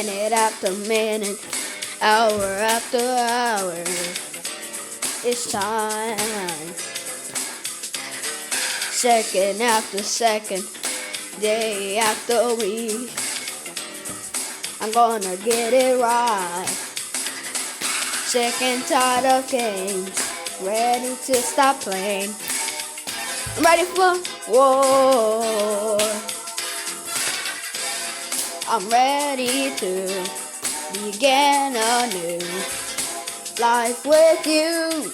minute after minute, hour after hour. It's time. Second after second, day after week, I'm gonna get it right. Sick and tired of games, ready to stop playing. I'm ready for war. I'm ready to begin a new life with you.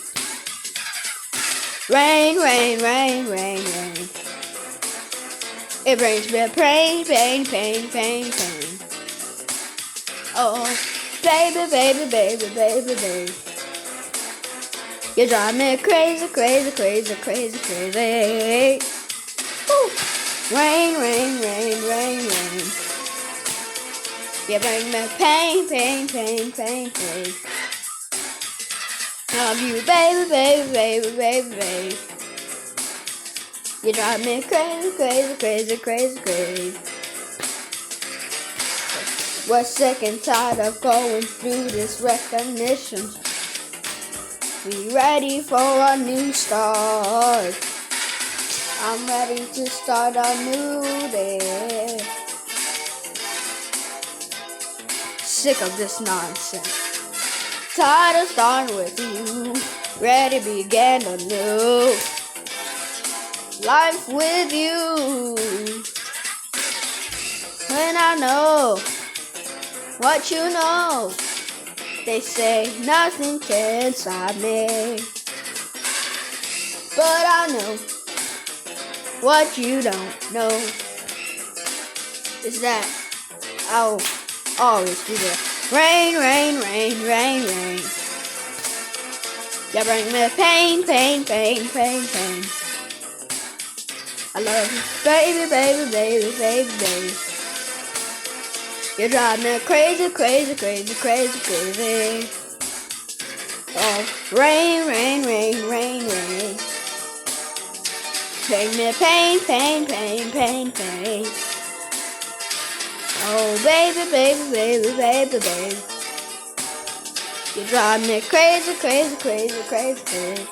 Rain, rain, rain, rain, rain. It brings me pain, pain, pain, pain, pain. Oh, baby, baby, baby, baby, baby. You drive me crazy, crazy, crazy, crazy, crazy. Ooh. Rain, rain, rain, rain, rain. You bring me pain, pain, pain, pain, pain. Love you, baby, baby, baby, baby, baby. You drive me crazy, crazy, crazy, crazy, crazy. We're sick and tired of going through this recognition. Be ready for a new start. I'm ready to start a new day. Sick of this nonsense. Tired of starting with you. Ready to begin a new life with you. When I know what you know, they say nothing can stop me. But I know what you don't know is that I'll always be there. Rain, rain, rain, rain, rain. You bring me pain, pain, pain, pain, pain. I love you, baby, baby, baby, baby, baby. You drive me crazy, crazy, crazy, crazy, crazy. Oh, rain, rain, rain, rain, rain. Bring me pain, pain, pain, pain, pain. Oh, baby, baby, baby, baby, baby. You drive me crazy, crazy, crazy, crazy, crazy.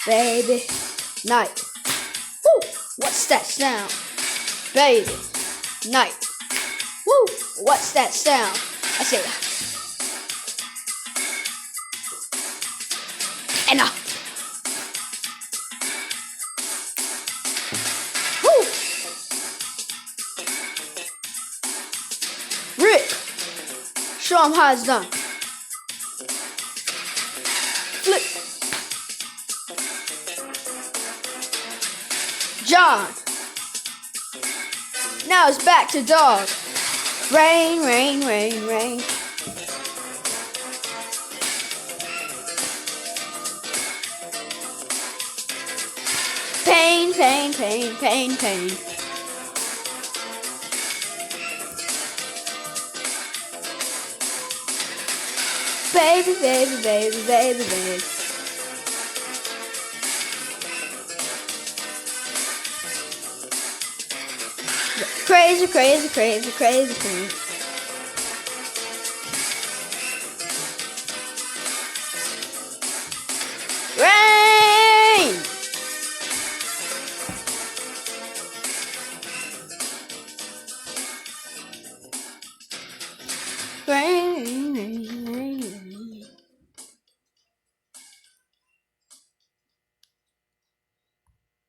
Baby, night. Woo, what's that sound? Baby, night. Woo, what's that sound? I say, enough. Woo. Rick, show him how it's done. Flip. John. Now it's back to dog. Rain, rain, rain, rain. Pain, pain, pain, pain, pain. Baby, baby, baby, baby, baby. Crazy, crazy, crazy, crazy, crazy.